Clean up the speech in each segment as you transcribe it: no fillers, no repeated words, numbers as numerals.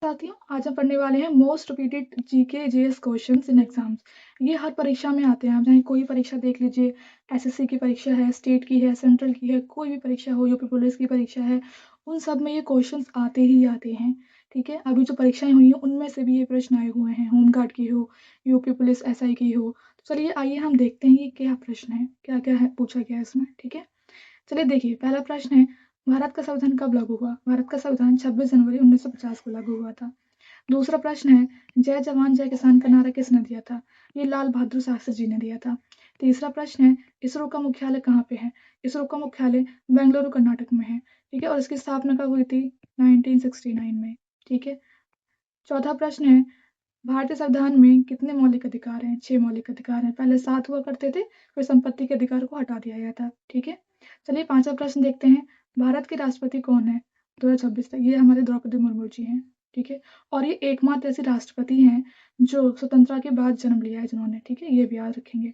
साथियों, आज हम पढ़ने वाले हैं most repeated GK GS questions in exams. ये हर परीक्षा में आते हैं। आप चाहे कोई परीक्षा देख लीजिए, एसएससी की परीक्षा है, स्टेट की है, सेंट्रल की है, कोई भी परीक्षा हो, यूपी पुलिस की परीक्षा है, उन सब में ये क्वेश्चंस आते ही आते हैं। ठीक है, अभी जो परीक्षाएं हुई हैं उनमें से भी ये प्रश्न आए हुए हैं, होमगार्ड की हो, यूपी पुलिस एसआई की हो। तो चलिए आइए हम देखते हैं ये क्या प्रश्न है, क्या क्या है पूछा गया है इसमें। ठीक है, चलिए देखिए, पहला प्रश्न है, भारत का संविधान कब लागू हुआ? भारत का संविधान 26 जनवरी 1950 को लागू हुआ था। दूसरा प्रश्न है, जय जवान जय किसान का नारा किसने दिया था? ये लाल बहादुर शास्त्री जी ने दिया था। तीसरा प्रश्न है, इसरो का मुख्यालय कहाँ पे है? इसरो का मुख्यालय बेंगलुरु कर्नाटक में है। ठीक है, और इसकी स्थापना कब हुई थी? 1969 में। ठीक है, चौथा प्रश्न है, भारतीय संविधान में कितने मौलिक अधिकार हैं? 6 मौलिक अधिकार हैं। पहले 7 हुआ करते थे, फिर संपत्ति के अधिकार को हटा दिया गया था। ठीक है, चलिए पांचवा प्रश्न देखते हैं, भारत के राष्ट्रपति कौन है 2026 तक? ये हमारे द्रौपदी मुर्मू जी हैं। ठीक है, और ये एकमात्र ऐसी राष्ट्रपति हैं जो स्वतंत्रता के बाद जन्म लिया है जिन्होंने। ठीक है, ये भी याद रखेंगे।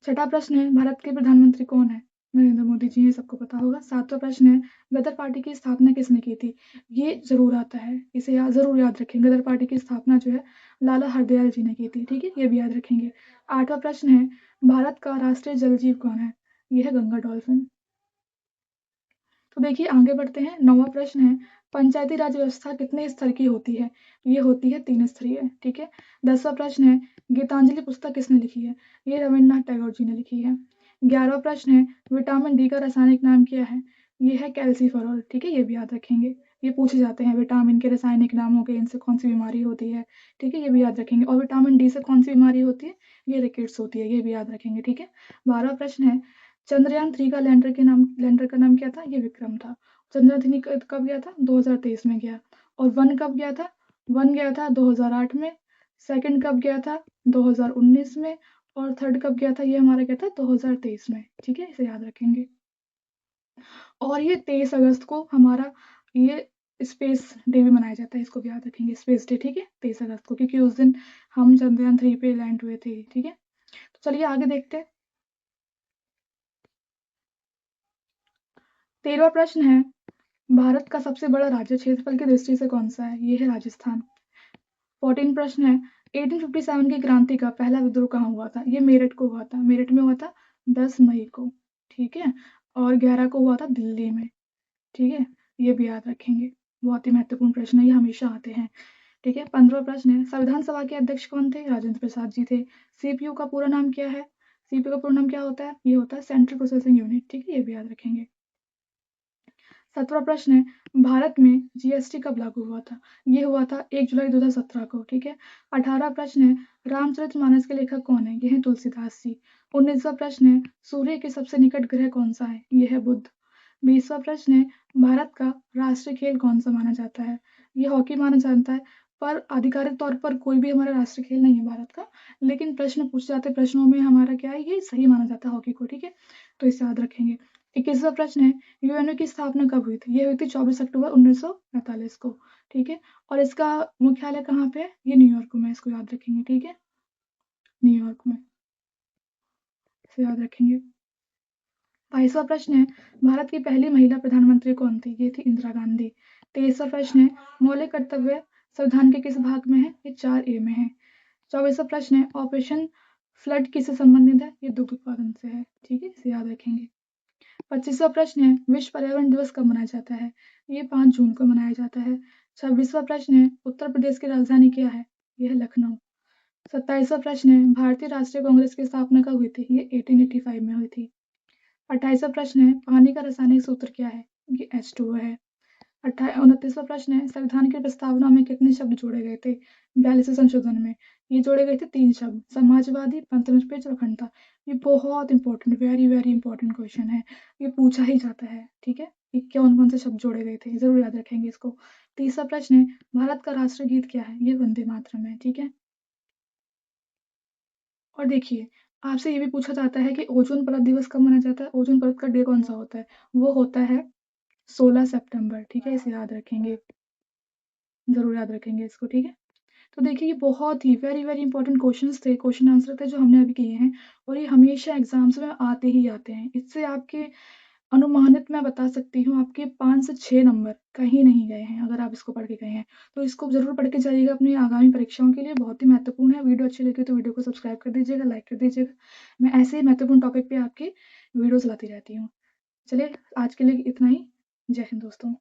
छठा प्रश्न है, भारत के प्रधानमंत्री कौन है? नरेंद्र मोदी जी, ये सबको पता होगा। सातवां प्रश्न है, गदर पार्टी की स्थापना किसने की थी? ये जरूर आता है, इसे जरूर याद रखें। गदर पार्टी की स्थापना जो है लाला हरदयाल जी ने की थी। ठीक है, ये भी याद रखेंगे। आठवां प्रश्न है, भारत का राष्ट्रीय जल जीव कौन है? ये है गंगा डॉल्फिन। तो देखिए आगे बढ़ते हैं। नौवां प्रश्न है, पंचायती राज व्यवस्था कितने स्तर की होती है? ये होती है 3 स्तरीय। ठीक है, 10वां प्रश्न है, गीतांजलि पुस्तक किसने लिखी है? ये रविन्द्रनाथ टैगोर जी ने लिखी है। 11वां प्रश्न है, विटामिन डी का रासायनिक नाम क्या है? ये है कैल्सीफेरॉल। ठीक है, ये भी याद रखेंगे, ये पूछे जाते हैं, विटामिन के रासायनिक नाम हो गए, इनसे कौन सी बीमारी होती है। ठीक है, ये भी याद रखेंगे। और विटामिन डी से कौन सी बीमारी होती है? ये रिकेट्स होती है, ये भी याद रखेंगे। ठीक है, 12वां प्रश्न है, चंद्रयान 3 का लैंडर का नाम क्या था? ये विक्रम था। चंद्रयान 3 कब गया था? 2023 में गया। और वन कब गया था? वन गया था 2008 में। सेकंड कब गया था? 2019 में। और थर्ड कब गया था? ये हमारा गया था 2023 में। ठीक है, इसे याद रखेंगे। और ये 23 अगस्त को हमारा ये स्पेस डे भी मनाया जाता है, इसको भी याद रखेंगे, स्पेस डे। ठीक है, 23 अगस्त को, क्योंकि उस दिन हम चंद्रयान 3 पे लैंड हुए थे। ठीक है, तो चलिए आगे देखते हैं। 13वां प्रश्न है, भारत का सबसे बड़ा राज्य क्षेत्रफल की दृष्टि से कौन सा है? ये है राजस्थान। 14 प्रश्न है, 1857 की क्रांति का पहला विद्रोह कहाँ हुआ था? ये मेरठ को हुआ था। मेरठ में हुआ था 10 मई को। ठीक है, और 11 को हुआ था दिल्ली में। ठीक है, ये भी याद रखेंगे, बहुत ही महत्वपूर्ण प्रश्न है, ये हमेशा आते हैं। ठीक है, 15वां प्रश्न है, संविधान सभा के अध्यक्ष कौन थे? राजेंद्र प्रसाद जी थे। सीपीयू का पूरा नाम क्या है? सीपीयू का पूरा नाम क्या होता है? ये होता है सेंट्रल प्रोसेसिंग यूनिट। ठीक है, ये भी याद रखेंगे। 17वां प्रश्न है, भारत में जीएसटी कब लागू हुआ था? ये हुआ था 1 जुलाई 2017 को। ठीक है, 18वां प्रश्न है, रामचरितमानस के लेखक कौन है? ये है तुलसीदास जी। 19वां प्रश्न है, सूर्य के सबसे निकट ग्रह कौन सा है? ये है बुध। 20वां प्रश्न है, भारत का राष्ट्रीय खेल कौन सा माना जाता है? ये हॉकी माना जाता है, पर आधिकारिक तौर पर कोई भी हमारा राष्ट्रीय खेल नहीं है भारत का। लेकिन प्रश्न पूछे जाते प्रश्नों में हमारा क्या है, ये सही माना जाता है हॉकी को। ठीक है, तो इसे याद रखेंगे। 21वां प्रश्न है, यूएनओ की स्थापना कब हुई थी? ये हुई थी 24 अक्टूबर 1945 को। ठीक है, और इसका मुख्यालय कहाँ पे है? ये न्यूयॉर्क में, इसको याद रखेंगे। ठीक है, न्यूयॉर्क में, इसे याद रखेंगे। 22वां प्रश्न है, भारत की पहली महिला प्रधानमंत्री कौन थी? ये थी इंदिरा गांधी। 23वां प्रश्न है, मौलिक कर्तव्य संविधान के किस भाग में है? ये 4A में है। 24वां प्रश्न है, ऑपरेशन फ्लड किससे संबंधित है? ये दुग्ध उत्पादन से है। ठीक है, इसे याद रखेंगे। 25वां प्रश्न है, विश्व पर्यावरण दिवस कब मनाया जाता है? ये 5 जून को मनाया जाता है। 26वां प्रश्न है, उत्तर प्रदेश की राजधानी क्या है? यह है लखनऊ। 27वां प्रश्न है, भारतीय राष्ट्रीय कांग्रेस की स्थापना कब हुई थी? ये 1885 में हुई थी। 28वां प्रश्न है, पानी का रासायनिक सूत्र क्या है? ये H2O है। 29वां प्रश्न है, संविधान की प्रस्तावना में कितने शब्द जोड़े गए थे? 42वें संशोधन में ये जोड़े गए थे 3 शब्द, समाजवादी, पंथनिरपेक्ष और अखंडता। ये बहुत important, very very important question है, ये पूछा ही जाता है। ठीक है, ये कौन कौन से शब्द जोड़े गए थे, जरूर याद रखेंगे इसको। 30वां प्रश्न है, भारत का राष्ट्रीय गीत क्या है? ये वंदे मातरम है। ठीक है, और देखिए आपसे ये भी पूछा जाता है कि ओजोन परत दिवस कब मनाया जाता है? ओजोन परत का डे कौन सा होता है? वो होता है 16 सितंबर। ठीक है, इसे याद रखेंगे, जरूर याद रखेंगे इसको। ठीक है, तो देखिए ये बहुत ही वेरी वेरी इंपॉर्टेंट क्वेश्चंस थे, क्वेश्चन आंसर थे जो हमने अभी किए हैं, और ये हमेशा एग्जाम्स में आते ही आते हैं। इससे आपके अनुमानित मैं बता सकती हूँ आपके 5 से 6 नंबर कहीं नहीं गए हैं, अगर आप इसको पढ़ के गए हैं। तो इसको ज़रूर पढ़ के जाइएगा अपनी आगामी परीक्षाओं के लिए, बहुत ही महत्वपूर्ण है। वीडियो अच्छी लगी तो वीडियो को सब्सक्राइब कर दीजिएगा, लाइक कर दीजिएगा। मैं ऐसे ही महत्वपूर्ण टॉपिक पे आपकी वीडियोज़ लाती रहती हूँ। चलिए आज के लिए इतना ही। जय हिंद दोस्तों।